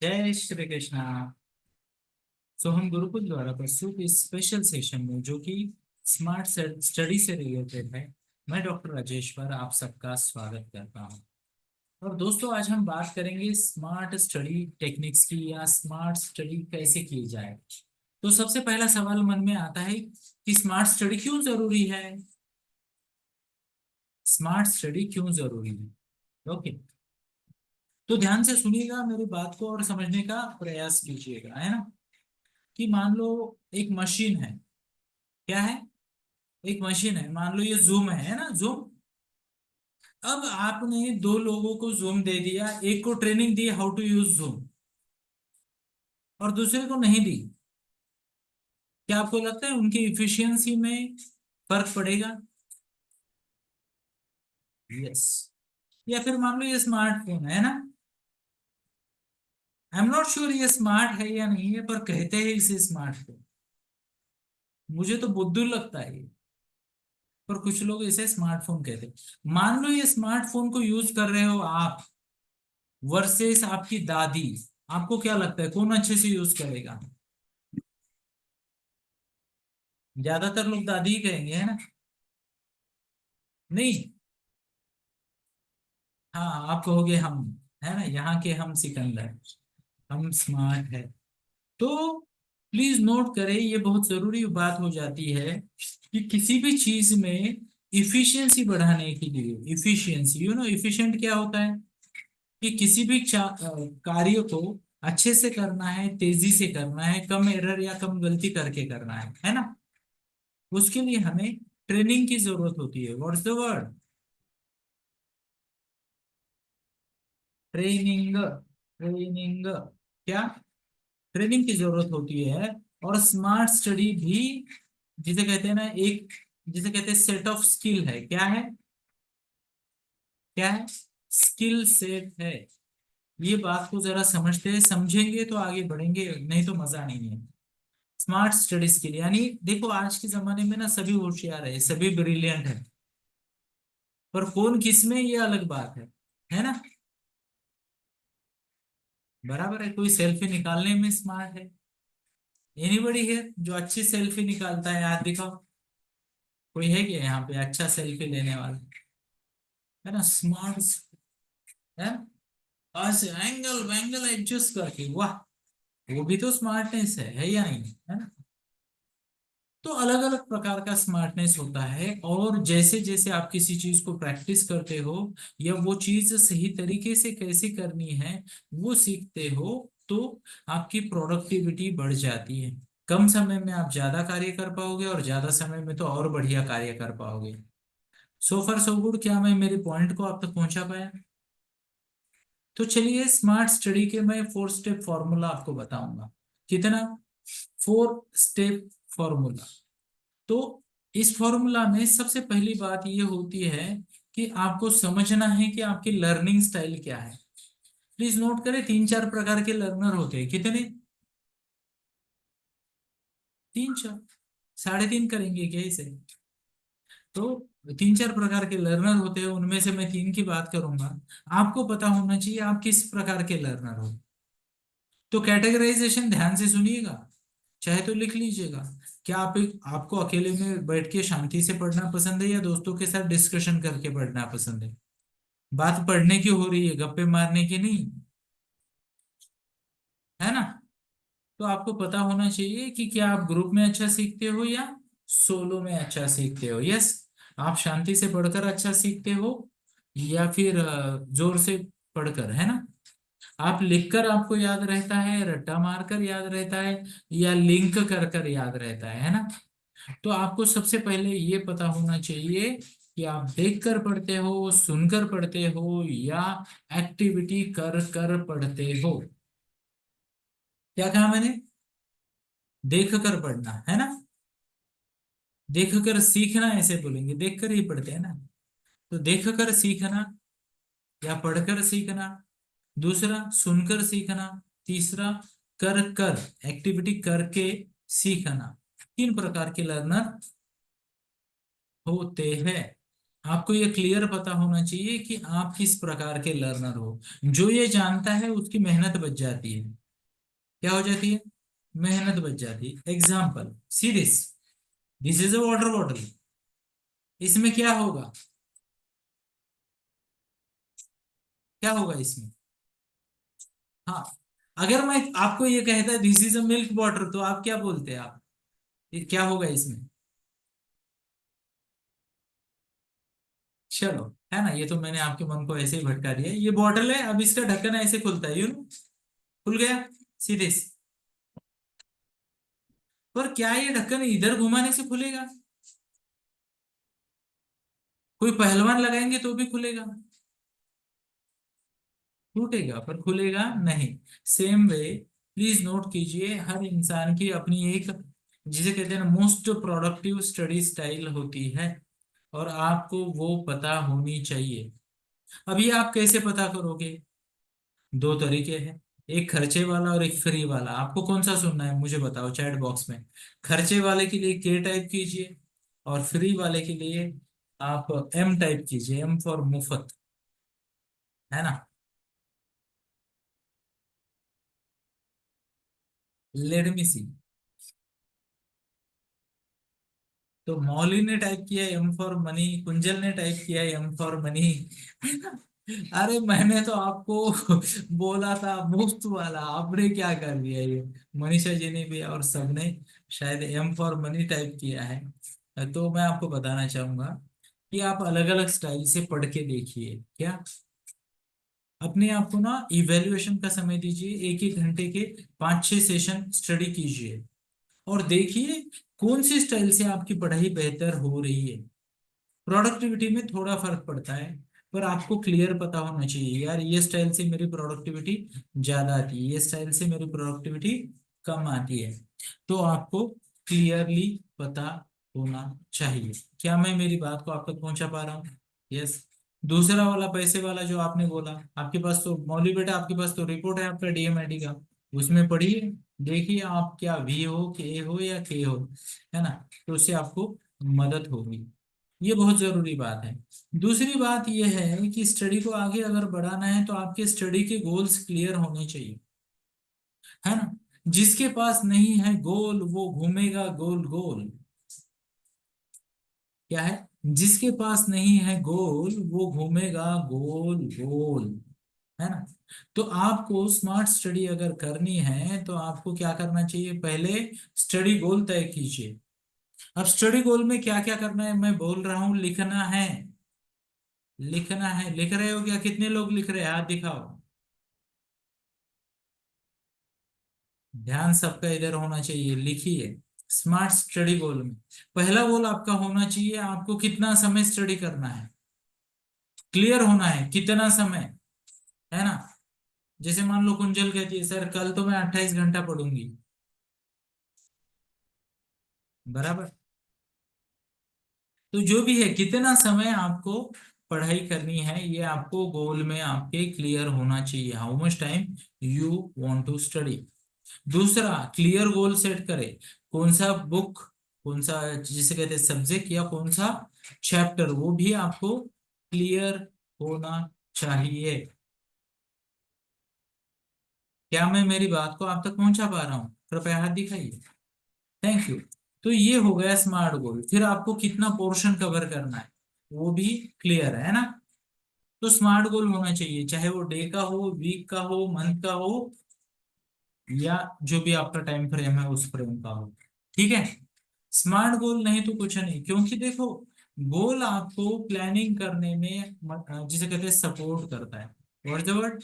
जय श्री कृष्णा। सो हम गुरुकुल द्वारा प्रस्तुत इस स्पेशल सेशन में जो कि स्मार्ट स्टडी से रिलेटेड है, मैं डॉक्टर राजेश्वर आप सबका स्वागत करता हूं। और दोस्तों, आज हम बात करेंगे स्मार्ट स्टडी टेक्निक्स की या स्मार्ट स्टडी कैसे की जाए। तो सबसे पहला सवाल मन में आता है कि स्मार्ट स्टडी क्यों जरूरी है। स्मार्ट स्टडी क्यों जरूरी है। ओके, तो ध्यान से सुनिएगा मेरी बात को और समझने का प्रयास कीजिएगा, है ना। कि मान लो एक मशीन है। क्या है? एक मशीन है, मान लो ये जूम है ना, जूम। अब आपने दो लोगों को जूम दे दिया, एक को ट्रेनिंग दी हाउ टू यूज जूम और दूसरे को नहीं दी। क्या आपको लगता है उनकी इफिशियंसी में फर्क पड़ेगा? यस। या फिर मान लो ये स्मार्टफोन है ना, आई एम नॉट श्योर ये स्मार्ट है या नहीं है, पर कहते हैं इसे स्मार्टफोन। मुझे तो बुद्धू लगता है ये, पर कुछ लोग इसे स्मार्टफोन कहते हैं। मान लो ये स्मार्टफोन को यूज कर रहे हो आप वर्सेस आपकी दादी। आपको क्या लगता है कौन अच्छे से यूज करेगा? ज्यादातर लोग दादी ही कहेंगे, है ना। नहीं। हाँ, आप कहोगे हम, है ना, यहाँ के हम सिकंदर, हम स्मार्ट है। तो प्लीज नोट करें, ये बहुत जरूरी बात हो जाती है कि किसी भी चीज में इफिशियंसी बढ़ाने के लिए, इफिशियंसी इफिशिएंट क्या होता है कि किसी भी कार्य को अच्छे से करना है, तेजी से करना है, कम एरर या कम गलती करके करना है ना। उसके लिए हमें ट्रेनिंग की जरूरत होती है। What's the word? Training. Training. क्या? ट्रेनिंग की जरूरत होती है। और स्मार्ट स्टडी भी जिसे कहते हैं ना, एक जिसे कहते हैं सेट ऑफ स्किल है। क्या है? क्या है? स्किल सेट है। ये बात को जरा समझते हैं, समझेंगे तो आगे बढ़ेंगे, नहीं तो मजा नहीं है। स्मार्ट स्टडीज के लिए यानी देखो, आज के जमाने में ना सभी होशियार है, सभी ब्रिलियंट है, पर कौन किस में ये अलग बात है ना। बराबर है, कोई सेल्फी निकालने में स्मार्ट है। एनीबडी है जो अच्छी सेल्फी निकालता है, हाथ दिखाओ। कोई है क्या यहाँ पे अच्छा सेल्फी लेने वाला? है ना, स्मार्ट है। आज एंगल वैंगल एडजस्ट करके, वाह, वो भी तो स्मार्टनेस है या नहीं, है ना। तो अलग अलग प्रकार का स्मार्टनेस होता है, और जैसे जैसे आप किसी चीज को प्रैक्टिस करते हो या वो चीज सही तरीके से कैसे करनी है वो सीखते हो, तो आपकी प्रोडक्टिविटी बढ़ जाती है। कम समय में आप ज्यादा कार्य कर पाओगे और ज्यादा समय में तो और बढ़िया कार्य कर पाओगे। सो फar सो गुड। क्या मैं मेरे पॉइंट को आप तक पहुंचा पाया? तो चलिए, स्मार्ट स्टडी के मैं 4 स्टेप फॉर्मूला आपको बताऊंगा। कितना? 4 स्टेप फॉर्मूला। तो इस फॉर्मूला में सबसे पहली बात ये होती है कि आपको समझना है कि आपकी लर्निंग स्टाइल क्या है। प्लीज नोट करें, 3 4 प्रकार के लर्नर होते हैं। कितने? 3 4। 3.5 करेंगे क्या इसे? तो 3 4 प्रकार के लर्नर होते हैं, उनमें से मैं 3 की बात करूंगा। आपको पता होना चाहिए आप किस प्रकार के लर्नर हो। तो कैटेगराइजेशन ध्यान से सुनिएगा, चाहे तो लिख लीजिएगा। क्या आपको अकेले में बैठ के शांति से पढ़ना पसंद है या दोस्तों के साथ डिस्कशन करके पढ़ना पसंद है? बात पढ़ने की हो रही है, गप्पे मारने की नहीं, है ना। तो आपको पता होना चाहिए कि क्या आप ग्रुप में अच्छा सीखते हो या सोलो में अच्छा सीखते हो। यस। आप शांति से पढ़कर अच्छा सीखते हो या फिर जोर से पढ़कर, है ना। आप लिखकर आपको याद रहता है, रट्टा मारकर याद रहता है, या लिंक कर कर याद रहता है ना। तो आपको सबसे पहले ये पता होना चाहिए कि आप देखकर पढ़ते हो, सुनकर पढ़ते हो, या एक्टिविटी कर कर पढ़ते हो। क्या कहा मैंने? देख कर पढ़ना, है ना। देख कर सीखना ऐसे बोलेंगे, देख कर ही पढ़ते हैं ना। तो देख कर सीखना या पढ़कर सीखना। दूसरा, सुनकर सीखना। तीसरा, कर कर, एक्टिविटी करके सीखना। 3 प्रकार के लर्नर होते हैं। आपको ये क्लियर पता होना चाहिए कि आप किस प्रकार के लर्नर हो। जो ये जानता है उसकी मेहनत बच जाती है। क्या हो जाती है? मेहनत बच जाती है। Example, see this is a water bottle. इसमें क्या होगा? क्या होगा इसमें? हाँ, अगर मैं आपको ये कहता this is a milk water, तो आप क्या बोलते हैं आप? ये क्या होगा इसमें? चलो, है ना, ये तो मैंने आपके मन को ऐसे ही भटका दिया। ये बॉटल है, अब इसका ढक्कन ऐसे खुलता है, खुल गया, सीधे से। पर क्या ये ढक्कन इधर घुमाने से खुलेगा? कोई पहलवान लगाएंगे तो भी खुलेगा? टूटेगा पर खुलेगा नहीं। सेम वे, प्लीज नोट कीजिए, हर इंसान की अपनी एक, जिसे कहते हैं ना, मोस्ट प्रोडक्टिव स्टडी स्टाइल होती है, और आपको वो पता होनी चाहिए। अभी आप कैसे पता करोगे? दो तरीके हैं, एक खर्चे वाला और एक फ्री वाला। आपको कौन सा सुनना है मुझे बताओ चैट बॉक्स में। खर्चे वाले के लिए के टाइप कीजिए, और फ्री वाले के लिए आप एम टाइप कीजिए, एम फॉर मुफ्त, है ना। लेट मी सी। तो मौली ने टाइप किया एम फॉर मनी, कुंजल ने टाइप किया एम फॉर मनी। अरे मैंने तो आपको बोला था मुफ्त वाला, आपने क्या कर दिया ये। मनीषा जी ने भी और सबने शायद एम फॉर मनी टाइप किया है। तो मैं आपको बताना चाहूंगा कि आप अलग अलग स्टाइल से पढ़ के देखिए। क्या, अपने आप को ना इवेल्युएशन का समय दीजिए, एक एक घंटे के 5-6 सेशन स्टडी कीजिए, और देखिए कौन सी स्टाइल से आपकी पढ़ाई बेहतर हो रही है। प्रोडक्टिविटी में थोड़ा फर्क पड़ता है, पर आपको क्लियर पता होना चाहिए, यार ये स्टाइल से मेरी प्रोडक्टिविटी ज्यादा आती है, ये स्टाइल से मेरी प्रोडक्टिविटी कम आती है। तो आपको क्लियरली पता होना चाहिए। क्या मैं मेरी बात को आप तक पहुंचा पा रहा हूँ? यस। दूसरा वाला, पैसे वाला जो आपने बोला, आपके पास तो मौली बेटा, आपके पास तो रिपोर्ट है आपका डीएमआईटी का, उसमें पढ़िए, देखिए आप क्या वी हो, के हो या के हो, है ना। तो उससे आपको मदद होगी। ये बहुत जरूरी बात है। दूसरी बात यह है कि स्टडी को आगे अगर बढ़ाना है तो आपके स्टडी के गोल्स क्लियर होने चाहिए, है ना। जिसके पास नहीं है गोल वो घूमेगा गोल गोल। क्या है? जिसके पास नहीं है गोल वो घूमेगा गोल गोल, है ना। तो आपको स्मार्ट स्टडी अगर करनी है तो आपको क्या करना चाहिए? पहले स्टडी गोल तय कीजिए। अब स्टडी गोल में क्या क्या करना है मैं बोल रहा हूं, लिखना है। लिखना है, लिख रहे हो क्या? कितने लोग लिख रहे हैं, हाथ दिखाओ। ध्यान सबका इधर होना चाहिए, लिखिए। स्मार्ट स्टडी गोल में पहला गोल आपका होना चाहिए, आपको कितना समय स्टडी करना है, क्लियर होना है कितना समय, है ना। जैसे मान लो कुंजल कहती है सर कल तो मैं 28 घंटा पढ़ूंगी, बराबर। तो जो भी है, कितना समय आपको पढ़ाई करनी है, ये आपको गोल में आपके क्लियर होना चाहिए, how much time you want to study. दूसरा, क्लियर गोल सेट करें, कौन सा बुक, कौन सा जिसे कहते हैं सब्जेक्ट, या कौन सा चैप्टर, वो भी आपको क्लियर होना चाहिए। क्या मैं मेरी बात को आप तक पहुंचा पा रहा हूँ? कृपया हाथ दिखाइए। Thank you. तो ये हो गया स्मार्ट गोल। फिर आपको कितना पोर्शन कवर करना है वो भी क्लियर है ना। तो स्मार्ट गोल होना चाहिए, चाहे वो डे का हो, वीक का हो, मंथ का हो, या जो भी आपका टाइम फ्रेम है उस फ्रेम का हो। ठीक है। स्मार्ट गोल नहीं तो कुछ नहीं, क्योंकि देखो गोल आपको प्लानिंग करने में जिसे कहते हैं सपोर्ट करता है। What the word?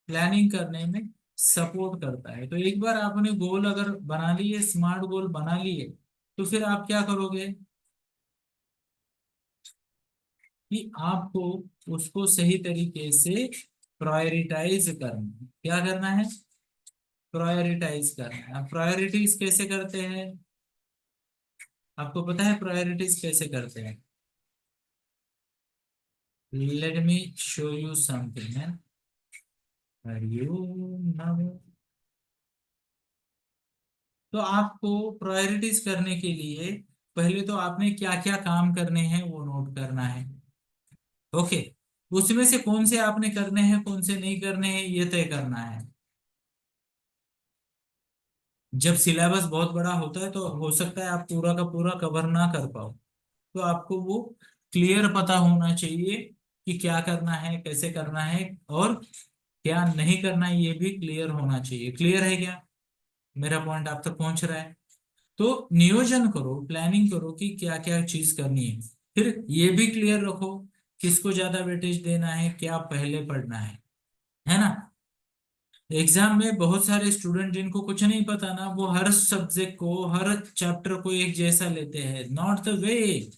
प्लानिंग करने में सपोर्ट करता है। तो एक बार आपने गोल अगर बना लिए, स्मार्ट गोल बना लिए, तो फिर आप क्या करोगे कि आपको उसको सही तरीके से प्रायोरिटाइज करना है। क्या करना है? प्रायोरिटाइज करना है। प्रायोरिटीज कैसे करते हैं? आपको पता है प्रायोरिटीज कैसे करते हैं? Let me show you something है। यू नाउ, तो आपको प्रायोरिटीज करने के लिए पहले तो आपने क्या क्या काम करने हैं वो नोट करना है। ओके, उसमें से कौन से आपने करने हैं कौन से नहीं करने हैं ये तय करना है। जब सिलेबस बहुत बड़ा होता है तो हो सकता है आप पूरा का पूरा कवर ना कर पाओ, तो आपको वो क्लियर पता होना चाहिए कि क्या करना है कैसे करना है और क्या नहीं करना है, ये भी क्लियर होना चाहिए। क्लियर है क्या? मेरा पॉइंट आप तक पहुंच रहा है? तो नियोजन करो, प्लानिंग करो कि क्या क्या चीज करनी है। फिर ये भी क्लियर रखो किसको ज्यादा वेटेज देना है, क्या पहले पढ़ना है ना। एग्जाम में बहुत सारे स्टूडेंट जिनको कुछ नहीं पता ना, वो हर सब्जेक्ट को हर चैप्टर को एक जैसा लेते हैं। Not the way,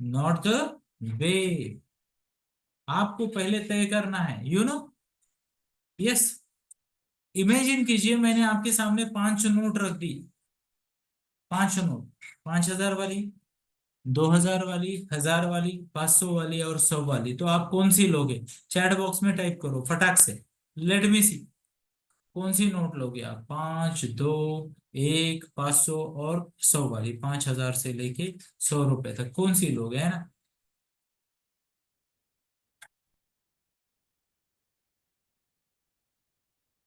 not the way. आपको पहले तय करना है, यू नो। यस। इमेजिन कीजिए मैंने आपके सामने 5 नोट रख दी, 5 नोट, 5,000 वाली, 2,000 वाली, 1,000 वाली, 500 वाली और 100 वाली, तो आप कौन सी लोगे? चैट बॉक्स में टाइप करो फटाक से, लेट मी सी। कौन सी नोट लोगे आप? 5, 2, 1, 500 और 100 वाली, 5,000 से लेके 100 रुपए तक कौन सी लोगे, है ना?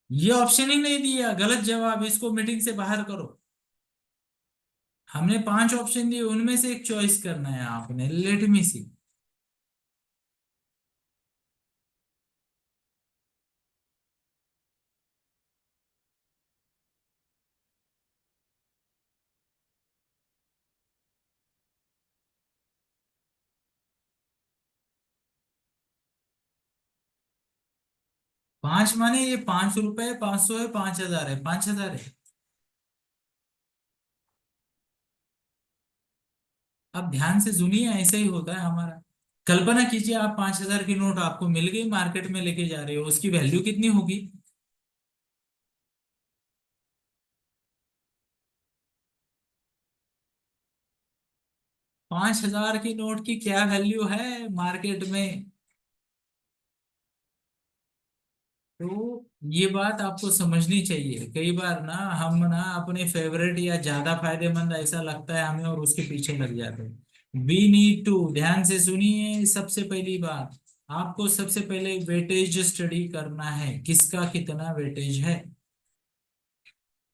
ये ऑप्शन ही नहीं दिया, गलत जवाब, इसको मीटिंग से बाहर करो। हमने 5 ऑप्शन दिए, उनमें से एक चॉइस करना है आपने, लेट मी सी। पांच माने ये 5 रुपए, 500 है, 5,000 है, 5,000 है। अब ध्यान से सुनिए, ऐसा ही होता है हमारा। कल्पना कीजिए आप 5,000 की नोट आपको मिल गई, मार्केट में लेके जा रहे हो, उसकी वैल्यू कितनी होगी? 5,000 की नोट की क्या वैल्यू है मार्केट में? तो ये बात आपको समझनी चाहिए। कई बार ना हम ना अपने फेवरेट या ज्यादा फायदेमंद ऐसा लगता है हमें और उसके पीछे लग जाते हैं। वी नीड टू, ध्यान से सुनिए, सबसे पहली बात, आपको सबसे पहले वेटेज स्टडी करना है, किसका कितना वेटेज है,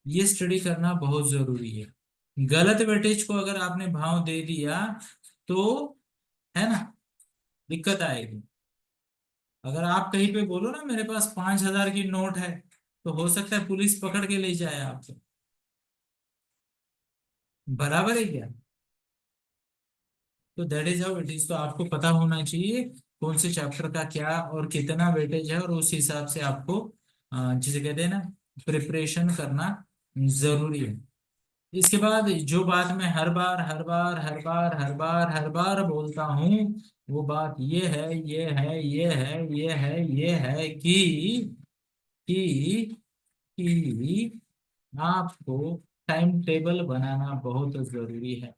ये स्टडी करना बहुत जरूरी है। गलत वेटेज को अगर आपने भाव दे दिया तो, है ना, दिक्कत आएगी। अगर आप कहीं पे बोलो ना मेरे पास 5,000 की नोट है, तो हो सकता है पुलिस पकड़ के ले जाए आपको। बराबर है क्या? तो that is how it is. तो आपको पता होना चाहिए कौन से चैप्टर का क्या और कितना वेटेज है, और उस हिसाब से आपको जिसे कहते हैं ना प्रिपरेशन करना जरूरी है। इसके बाद जो बात मैं हर बार हर बार हर बार हर बार हर बार बोलता हूँ, वो बात ये है, ये है, ये है, ये है, ये है कि कि आपको टाइम टेबल बनाना बहुत जरूरी है।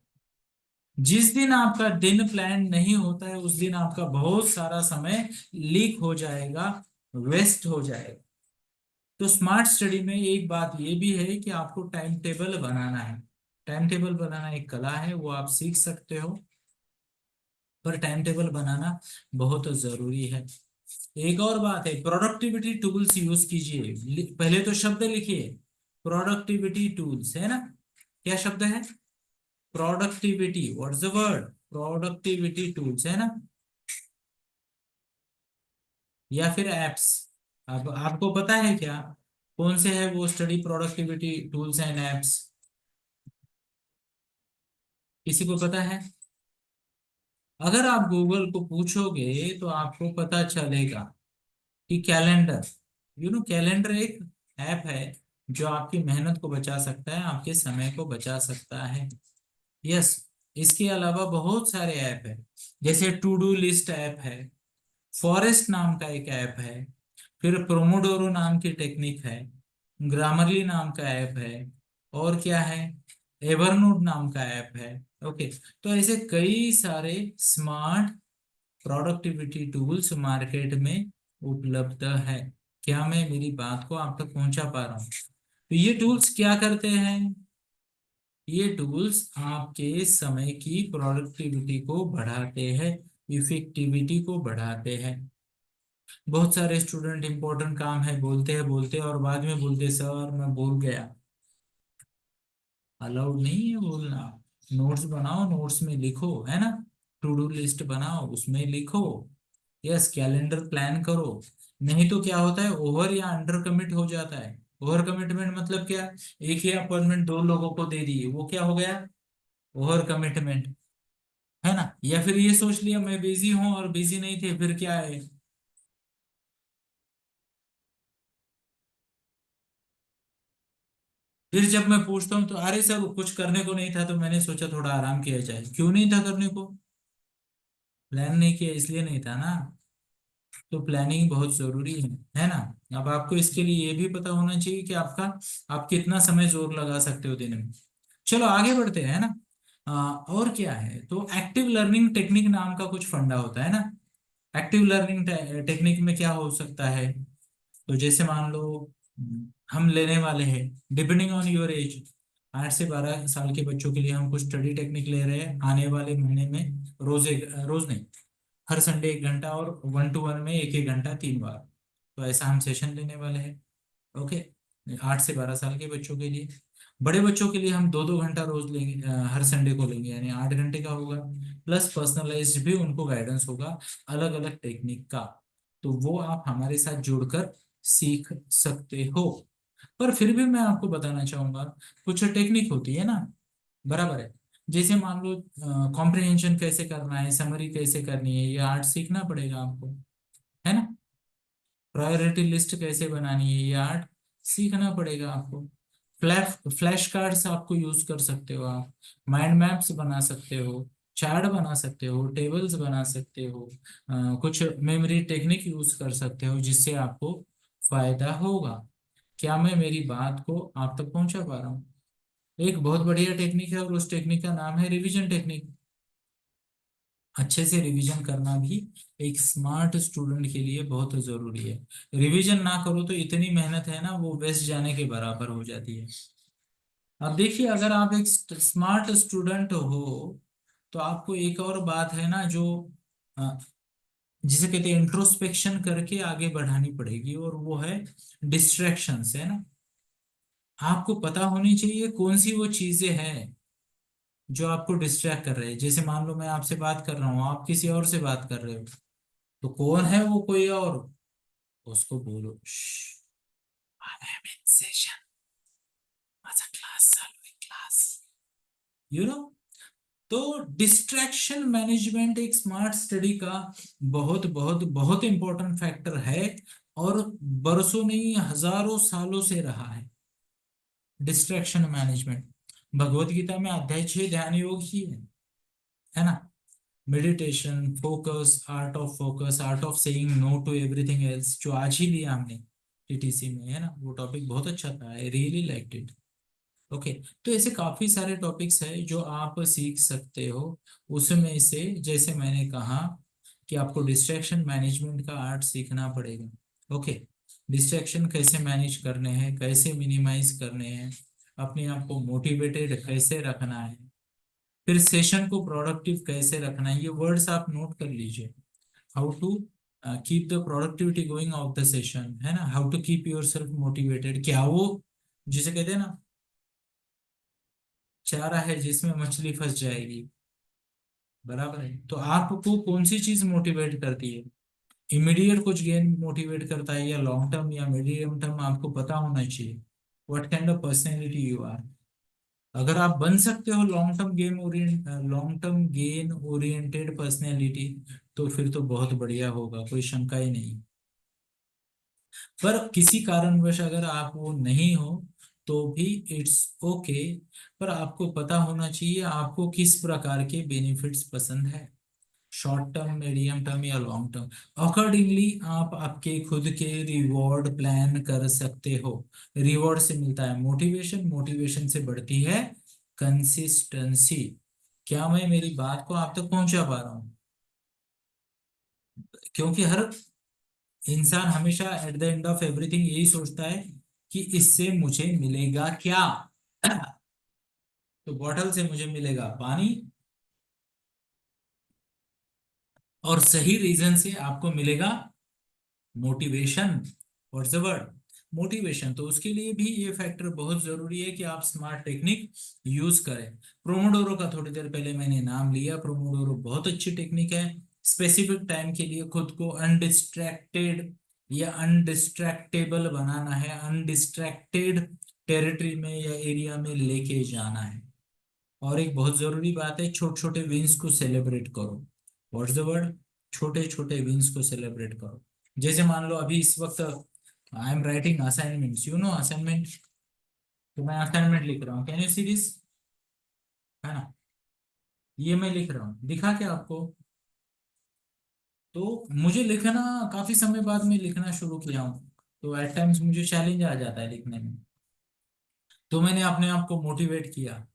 जिस दिन आपका दिन प्लान नहीं होता है उस दिन आपका बहुत सारा समय लीक हो जाएगा, वेस्ट हो जाएगा। तो स्मार्ट स्टडी में एक बात ये भी है कि आपको टाइम टेबल बनाना है। टाइम टेबल बनाना एक कला है, वो आप सीख सकते हो, पर टाइम टेबल बनाना बहुत जरूरी है। एक और बात है, प्रोडक्टिविटी टूल्स यूज कीजिए। पहले तो शब्द लिखिए, प्रोडक्टिविटी टूल्स, है ना? क्या शब्द है? Productivity, what's the word? Productivity tools, है ना? या फिर एप्स। अब आपको पता है क्या कौन से है वो study productivity tools and apps? किसी को पता है? अगर आप गूगल को पूछोगे तो आपको पता चलेगा कि कैलेंडर, कैलेंडर एक ऐप है जो आपकी मेहनत को बचा सकता है, आपके समय को बचा सकता है। यस। इसके अलावा बहुत सारे ऐप है, जैसे टू डू लिस्ट ऐप है, फॉरेस्ट नाम का एक ऐप है, फिर प्रोमोडोरो नाम की टेक्निक है, ग्रामरली नाम का ऐप है, और क्या है, एवरनोट नाम का ऐप है। ओके। तो ऐसे कई सारे स्मार्ट प्रोडक्टिविटी टूल्स मार्केट में उपलब्ध है। क्या मैं मेरी बात को आप तक पहुंचा पा रहा हूँ? तो ये टूल्स क्या करते हैं? ये टूल्स आपके समय की प्रोडक्टिविटी को बढ़ाते हैं, इफेक्टिविटी को बढ़ाते हैं। बहुत सारे स्टूडेंट इंपॉर्टेंट काम है बोलते हैं बोलते हैं और बाद में बोलते हैं, सर मैं भूल गया। अलाउड नहीं है बोलना। नोट्स बनाओ, नोट्स में लिखो, है ना। टू डू लिस्ट बनाओ, उसमें लिखो। यस, कैलेंडर प्लान करो। नहीं तो क्या होता है, ओवर या अंडर कमिट हो जाता है। ओवर कमिटमेंट मतलब क्या? एक ही अपॉइंटमेंट दो लोगों को दे दी, वो क्या हो गया? ओवर कमिटमेंट, है ना। या फिर ये सोच लिया मैं बिजी हूं और बिजी नहीं थे, फिर क्या है? फिर जब मैं पूछता हूँ तो अरे सर कुछ करने को नहीं था, तो मैंने सोचा थोड़ा आराम किया जाए। क्यों नहीं था करने को? प्लान नहीं किया इसलिए नहीं था ना। तो प्लानिंग बहुत जरूरी है ना। अब आपको इसके लिए ये भी पता होना चाहिए कि आप कितना समय जोर लगा सकते हो दिन में। चलो आगे बढ़ते हैं, है ना। और क्या है, तो एक्टिव लर्निंग टेक्निक नाम का कुछ फंडा होता है ना। एक्टिव लर्निंग टेक्निक में क्या हो सकता है? तो जैसे मान लो, हम लेने वाले हैं, डिपेंडिंग ऑन योर एज, 8 से 12 साल के बच्चों के लिए हम कुछ स्टडी टेक्निक ले रहे हैं आने वाले महीने में। रोज नहीं, हर संडे 1 घंटा, और 1 to 1 में 1 1 घंटा 3 बार। तो ऐसा हम सेशन लेने वाले हैं। ओके, 8 से 12 साल के बच्चों के लिए। बड़े बच्चों के लिए हम 2 2 घंटा रोज लेंगे, हर संडे को लेंगे, यानी 8 घंटे का होगा। प्लस पर्सनलाइज्ड भी उनको गाइडेंस होगा, अलग अलग टेक्निक का। तो वो आप हमारे साथ जुड़कर सीख सकते हो। पर फिर भी मैं आपको बताना चाहूंगा, कुछ टेक्निक होती है ना, बराबर है। जैसे मान लो, कॉम्प्रिहेंशन कैसे करना है, समरी कैसे करनी है, ये आर्ट सीखना पड़ेगा आपको, है ना। प्रायोरिटी लिस्ट कैसे बनानी है, ये आर्ट सीखना पड़ेगा आपको। फ्लैश कार्ड्स आपको यूज कर सकते हो आप। माइंड मैप्स बना सकते हो, चार्ट बना सकते हो, टेबल्स बना सकते हो। कुछ मेमोरी टेक्निक यूज कर सकते हो जिससे आपको फायदा होगा। क्या मैं मेरी बात को आप तक पहुंचा पा रहा हूँ? एक बहुत बढ़िया टेक्निक है, और उस टेक्निक का नाम है रिवीजन टेक्निक। अच्छे से रिवीजन करना भी एक स्मार्ट स्टूडेंट के लिए बहुत जरूरी है। रिवीजन ना करो तो इतनी मेहनत है ना, वो वेस्ट जाने के बराबर हो जाती है। अब देखिए, अगर आप एक स्मार्ट स्टूडेंट हो, तो आपको एक और बात है ना, जो अ, जिसे कहते हैं इंट्रोस्पेक्शन करके आगे बढ़ानी पड़ेगी, और वो है डिस्ट्रैक्शंस, है ना। आपको पता होनी चाहिए कौन सी वो चीजें हैं जो आपको डिस्ट्रैक्ट कर रहे हैं। जैसे मान लो मैं आपसे बात कर रहा हूँ, आप किसी और से बात कर रहे हो, तो कौन है वो, कोई और? उसको बोलो, आई एम इन सेशन, माझा क्लास चालू है, क्लास, यू नो। तो डिस्ट्रैक्शन मैनेजमेंट एक स्मार्ट स्टडी का बहुत बहुत बहुत इंपॉर्टेंट फैक्टर है, और बरसों नहीं हजारों सालों से रहा है डिस्ट्रैक्शन मैनेजमेंट। भगवत गीता में अध्याय 6 ध्यान योग ही है ना। Meditation, focus, art of focus, art of saying no to everything else, जो आज ही लिया हमने टीटीसी में, है ना। वो टॉपिक बहुत अच्छा था, I really liked it. Okay. तो ऐसे काफी सारे टॉपिक्स है जो आप सीख सकते हो। उसमें से जैसे मैंने कहा कि आपको डिस्ट्रैक्शन मैनेजमेंट का आर्ट सीखना पड़ेगा। ओके, डिस्ट्रैक्शन कैसे मैनेज करने हैं, कैसे मिनिमाइज करने हैं, अपने आप को मोटिवेटेड कैसे रखना है, फिर सेशन को प्रोडक्टिव कैसे रखना है। ये वर्ड्स आप नोट कर लीजिए। How to keep the productivity going of the session, है ना। How to keep yourself motivated, क्या वो जिसे कहते हैं ना, चारा है जिसमें मछली फंस जाएगी, बराबर है। तो आपको कौन सी चीज मोटिवेट करती है? इमीडिएट कुछ गेन मोटिवेट करता है, या लॉन्ग टर्म या मीडियम टर्म, आपको पता होना चाहिए what kind of personality you are. अगर आप बन सकते हो long term gain oriented personality, तो फिर तो बहुत बढ़िया होगा, कोई शंका ही नहीं। पर किसी कारणवश अगर आप वो नहीं हो, तो भी इट्स ओके। पर आपको पता होना चाहिए आपको किस प्रकार के बेनिफिट्स पसंद है, शॉर्ट टर्म, मीडियम टर्म या लॉन्ग टर्म। अकॉर्डिंगली आप आपके खुद के रिवॉर्ड प्लान कर सकते हो। रिवॉर्ड से मिलता है मोटिवेशन, मोटिवेशन से बढ़ती है कंसिस्टेंसी। क्या मैं मेरी बात को आप तक पहुंचा पा रहा हूँ? क्योंकि हर इंसान हमेशा at the end of everything यही सोचता है कि इससे मुझे मिलेगा क्या। तो बॉटल से मुझे मिलेगा पानी, और सही रीजन से आपको मिलेगा motivation. What's the word? Motivation. तो उसके लिए भी ये फैक्टर बहुत जरूरी है कि आप स्मार्ट टेक्निक यूज करें। प्रोमोडोरो का थोड़ी देर पहले मैंने नाम लिया। प्रोमोडोरो बहुत अच्छी टेक्निक है। स्पेसिफिक टाइम के लिए खुद को अनडिस्ट्रैक्टेड या अनडिस्ट्रैक्टेबल बनाना है, अनडिस्ट्रैक्टेड टेरिटरी में या एरिया में लेके जाना है। और एक बहुत जरूरी बात है, छोटे छोटे विंस को सेलिब्रेट करो। What's the word? छोटे छोटे विंस को सेलिब्रेट करो। जैसे मान लो अभी इस वक्त I am writing assignments, you know assignment. तो मैं असाइनमेंट लिख रहा हूँ, कैन यू सी दिस? है ना? ये मैं लिख रहा हूँ, दिखा क्या आपको? तो मुझे लिखना काफी समय बाद में लिखना शुरू किया हूँ, तो एट टाइम्स मुझे चैलेंज आ जाता है लिखने में। तो मैंने अपने आप को मोटिवेट किया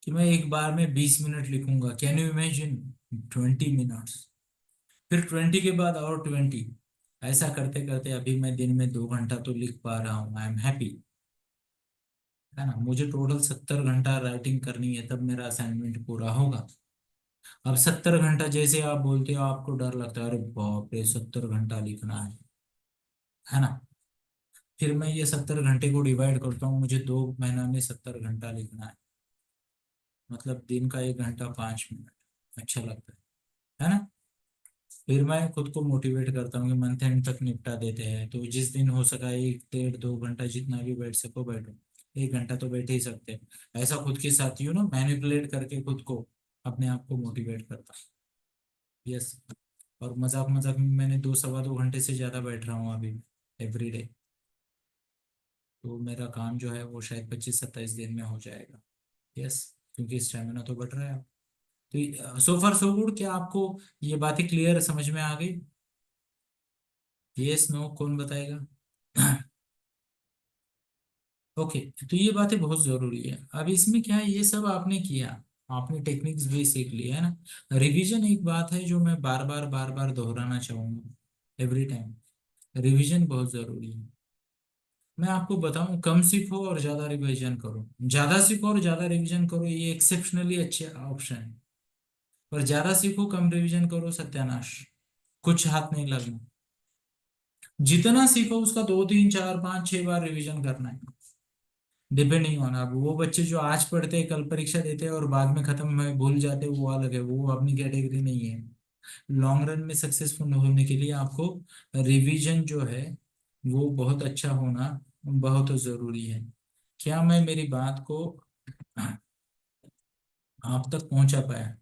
कि मैं एक बार में 20 मिनट लिखूंगा। Can you imagine? 20 मिनट्स, फिर 20 के बाद और 20। ऐसा करते करते अभी मैं दिन में 2 घंटा तो लिख पा रहा हूँ। I am happy. है ना? मुझे टोटल 70 घंटा राइटिंग करनी है, तब मेरा असाइनमेंट पूरा होगा। अब 70 घंटा जैसे आप बोलते हो, आपको डर लगता है, अरे बाप रे 70 घंटा लिखना है ना? फिर मैं ये 70 घंटे को डिवाइड करता हूँ, मुझे 2 महीना में 70 घंटा लिखना है। मतलब दिन का 1 घंटा 5 मिनट। अच्छा लगता है ना? फिर मैं खुद को मोटिवेट करता हूँ कि मंथ एंड तक निपटा देते हैं। तो जिस दिन हो सका 1 डेढ़ 2 घंटा जितना भी बैठ सको बैठो। 1 घंटा तो बैठ ही सकते हैं। ऐसा खुद के साथ मैनिपुलेट करके खुद को, अपने आप को मोटिवेट करता हूँ। यस। और मजाक मजाक में मैंने 2 सवा 2 घंटे से ज्यादा बैठ रहा हूँ अभी, एवरी डे। तो मेरा काम जो है वो शायद 25 27 दिन में हो जाएगा। यस। क्योंकि स्टेमिना तो बढ़ रहा है। तो सो फार सो गुड। क्या आपको ये बातें क्लियर समझ में आ गई? यस नो कौन बताएगा? ओके। तो ये बातें बहुत जरूरी है। अब इसमें क्या है, ये सब आपने किया, आपने टेक्निक्स भी सीख लिया है ना। रिवीजन एक बात है जो मैं बार बार दोहराना चाहूंगा, एवरी टाइम। रिवीजन बहुत जरूरी है। मैं आपको बताऊं, कम सीखो और ज्यादा रिवीजन करो। ज्यादा सीखो और ज्यादा रिवीजन करो, ये एक्सेप्शनली अच्छे ऑप्शन है। पर ज्यादा सीखो कम रिवीजन करो, सत्यानाश। कुछ हाथ नहीं लगना। जितना सीखो उसका 2 3 4 5 6 बार रिवीजन करना है। डिपेंडिंग ऑन, अब वो बच्चे जो आज पढ़ते हैं कल परीक्षा देते हैं और बाद में खत्म में भूल जाते हैं, वो अलग है, वो अपनी कैटेगरी नहीं है। लॉन्ग रन में सक्सेसफुल होने के लिए आपको रिवीजन जो है वो बहुत अच्छा होना बहुत जरूरी है। क्या मैं मेरी बात को आप तक पहुंचा पाया?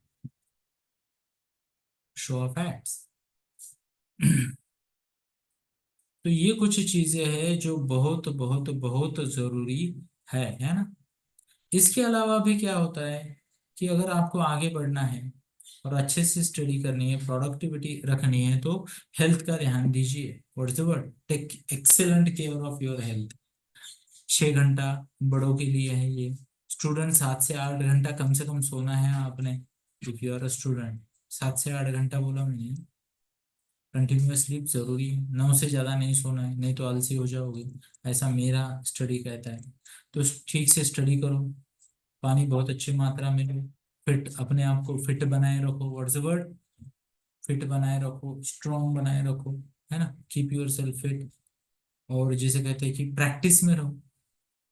Show off facts. तो ये कुछ चीजें हैं जो बहुत बहुत बहुत जरूरी है ना? इसके अलावा भी क्या होता है कि अगर आपको आगे बढ़ना है और अच्छे से स्टडी करनी है, प्रोडक्टिविटी रखनी है, तो हेल्थ का ध्यान दीजिए। What's the word? Take excellent care of your health. 6 घंटा बड़ों के लिए है ये। स्टूडेंट 7 से 8 घंटा कम से कम सोना है आपने। If you are a student, 7 से 8 घंटा बोला मैंने। कंटिन्यूअस स्लीप जरूरी है, 9 से ज्यादा नहीं सोना है, नहीं तो आलसी हो जाओगे। ऐसा मेरा स्टडी कहता है। तो ठीक से स्टडी करो, पानी बहुत अच्छी मात्रा में लो, फिट अपने आप को फिट बनाए रखो। What's the word? फिट बनाए रखो, स्ट्रॉन्ग बनाए रखो। है ना? Keep your self fit. और जिसे कहते हैं कि प्रैक्टिस में रहो।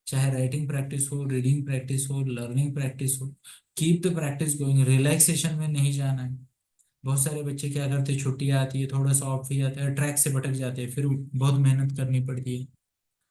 चाहे राइटिंग प्रैक्टिस हो, रीडिंग प्रैक्टिस हो, लर्निंग प्रैक्टिस हो, keep the practice going. Relaxation में नहीं जाना है। बहुत सारे बच्चे क्या करते हैं, छुट्टियां आती है, थोड़ा सा ऑफ भी जाता है, ट्रैक से भटक जाते हैं, फिर बहुत मेहनत करनी पड़ती है।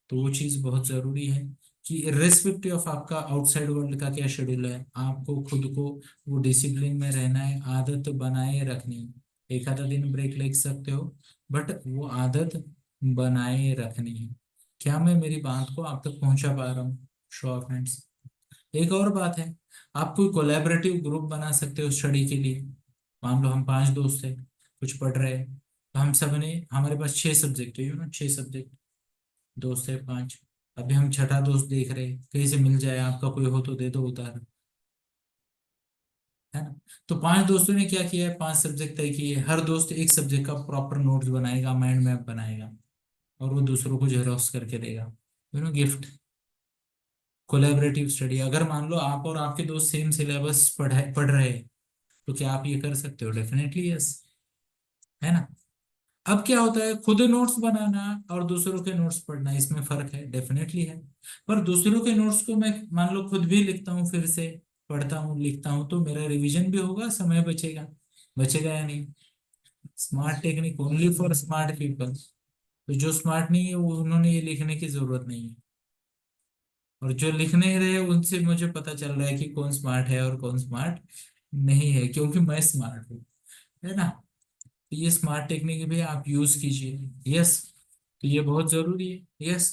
तो वो चीज़ बहुत ज़रूरी है कि irrespective ऑफ आपका आउटसाइड वर्ल्ड का क्या शेड्यूल है, आपको खुद को वो डिसिप्लिन में रहना है, आदत बनाए रखनी है। एक आधा दिन ब्रेक ले सकते हो, बट वो आदत बनाए रखनी है। क्या मैं मेरी बात को आप तक पहुंचा पा रहा हूँ? Show off hands. एक और बात है, आप कोई कोलैबोरेटिव ग्रुप बना सकते हो स्टडी के लिए। मान लो हम 5 दोस्त हैं, कुछ पढ़ रहे हैं, तो हम सब ने, हमारे पास 6 सब्जेक्ट है, 6 सब्जेक्ट, दोस्त है 5। अभी हम छठा दोस्त देख रहे हैं, कहीं से मिल जाए, आपका कोई हो तो दे दो उधार। है ना? तो 5 दोस्तों ने क्या किया है, 5 सब्जेक्ट तय किए, हर दोस्त एक सब्जेक्ट का प्रॉपर नोट्स बनाएगा, माइंड मैप बनाएगा, और वो दूसरों को जेरोक्स करके देगा, गिफ्ट। Collaborative study. अगर मान लो आप और आपके दोस्त सेम सिलेबस पढ़ रहे हैं, तो क्या आप ये कर सकते हो? Definitely yes. है ना। अब क्या होता है, खुद नोट्स बनाना और दूसरों के नोट्स पढ़ना, इसमें फर्क है, डेफिनेटली है। पर दूसरों के नोट्स को मैं मान लो खुद भी लिखता हूँ, फिर से पढ़ता हूँ लिखता हूँ, तो मेरा रिवीजन भी होगा, समय बचेगा। बचेगा या नहीं। Smart technique only for smart people. तो जो स्मार्ट नहीं है वो, उन्होंने ये लिखने की जरूरत नहीं है। और जो लिख नहीं रहे उनसे मुझे पता चल रहा है कि कौन स्मार्ट है और कौन स्मार्ट नहीं है, क्योंकि मैं स्मार्ट हूँ, है ना। तो ये स्मार्ट टेक्निक भी आप यूज कीजिए। यस। तो ये बहुत जरूरी है। यस।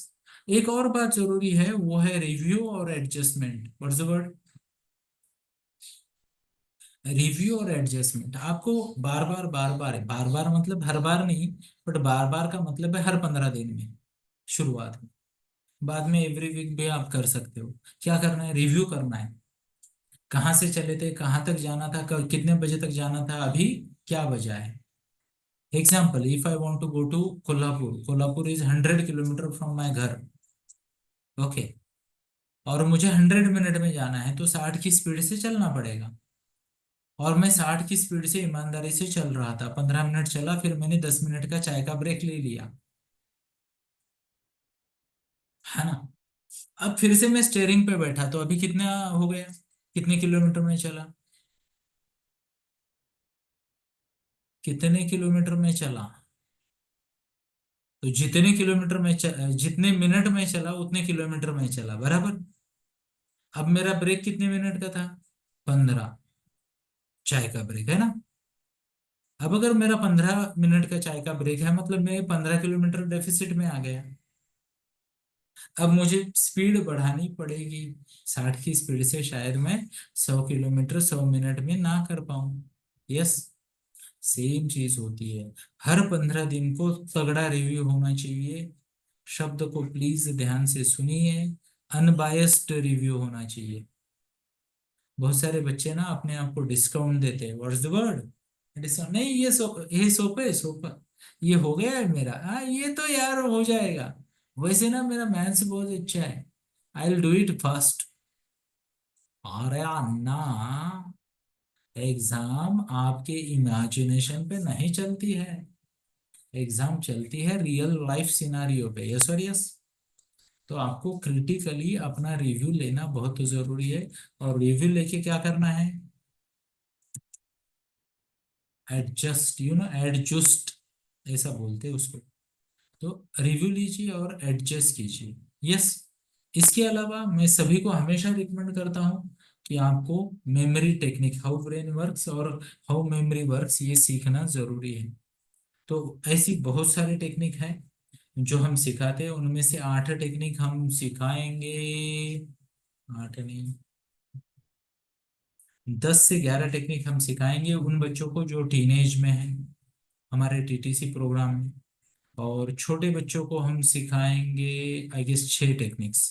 एक और बात जरूरी है, वो है रिव्यू और adjustment. What's the word. Review और एडजस्टमेंट आपको बार बार मतलब हर बार नहीं, बट बार बार का मतलब है हर 15 दिन में, शुरुआत में। बाद में एवरी वीक भी आप कर सकते हो। क्या करना है, रिव्यू करना है। कहाँ से चले थे, कहाँ तक जाना था, कितने बजे तक जाना था, अभी क्या बजा है। Example, if I want to go to Kolhapur, Kolhapur is 100 kilometres from my घर। ओके। और मुझे 100 मिनट में जाना है, तो 60 की स्पीड से चलना पड़ेगा। और मैं 60 की स्पीड से ईमानदारी से चल रहा था, 15 मिनट चला, फिर मैंने 10 मिनट का चाय का ब्रेक ले लिया, है ना। अब फिर से मैं स्टेयरिंग पे बैठा, तो अभी कितना हो गया, कितने किलोमीटर में चला, कितने किलोमीटर में चला। तो जितने किलोमीटर में जितने मिनट में चला उतने किलोमीटर में चला, बराबर। अब मेरा ब्रेक कितने मिनट का था, 15, चाय का ब्रेक, है ना। अब अगर मेरा 15 मिनट का चाय का ब्रेक है, मतलब मैं 15 किलोमीटर डेफिसिट में आ गया। अब मुझे स्पीड बढ़ानी पड़ेगी, 60 की स्पीड से शायद मैं 100 किलोमीटर 100 मिनट में ना कर पाऊं। यस। सेम चीज होती है। हर 15 दिन को तगड़ा रिव्यू होना चाहिए। शब्द को प्लीज ध्यान से सुनिए। अनबायस्ड रिव्यू होना चाहिए। बहुत सारे बच्चे ना अपने आप को डिस्काउंट देते हैं। What's the word. डिस्काउंट नहीं, ये सोपे सोपा, ये हो गया है मेरा, हाँ ये तो यार हो जाएगा। वैसे ना मेरा मैथ्स बहुत अच्छा है, I will do it fast. अरे अन्ना, एग्जाम आपके इमेजिनेशन पे नहीं चलती है, एग्जाम चलती है रियल लाइफ सिनारियो पे। यस और यस। तो आपको क्रिटिकली अपना रिव्यू लेना बहुत जरूरी है। और रिव्यू लेके क्या करना है, एडजस्ट, एडजस्ट ऐसा बोलते हैं उसको। तो रिव्यू लीजिए और एडजस्ट कीजिए। यस। इसके अलावा मैं सभी को हमेशा रिकमेंड करता हूँ कि आपको memory technique, how brain works और हाउ मेमोरी वर्क्स, ये सीखना जरूरी है। तो ऐसी बहुत सारी टेक्निक है जो हम सिखाते हैं, उनमें से 8 टेक्निक हम सिखाएंगे। 8 नहीं, 10 से 11 टेक्निक हम सिखाएंगे उन बच्चों को जो टीनेज में है, हमारे टीटीसी प्रोग्राम में। और छोटे बच्चों को हम सिखाएंगे आई गेस 6 टेक्निक्स,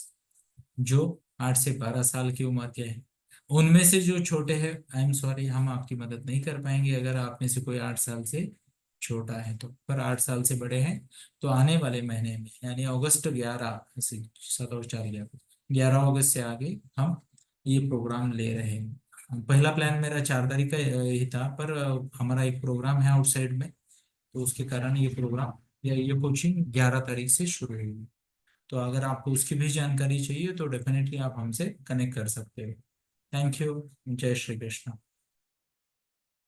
जो 8 से 12 साल की उम्र के हैं। उनमें से जो छोटे हैं, आई एम सॉरी, हम आपकी मदद नहीं कर पाएंगे अगर आप में से कोई 8 साल से छोटा है तो। पर 8 साल से बड़े हैं तो आने वाले महीने में, यानी अगस्त 11 से 11 अगस्त से आगे हम ये प्रोग्राम ले रहे हैं। पहला प्लान मेरा 4 तारीख का ही था, पर हमारा एक प्रोग्राम है आउटसाइड में, तो उसके कारण ये प्रोग्राम या ये कोचिंग 11 तारीख से शुरू हुई। तो अगर आपको उसकी भी जानकारी चाहिए तो डेफिनेटली आप हमसे कनेक्ट कर सकते हो। Thank you. जय श्री कृष्ण।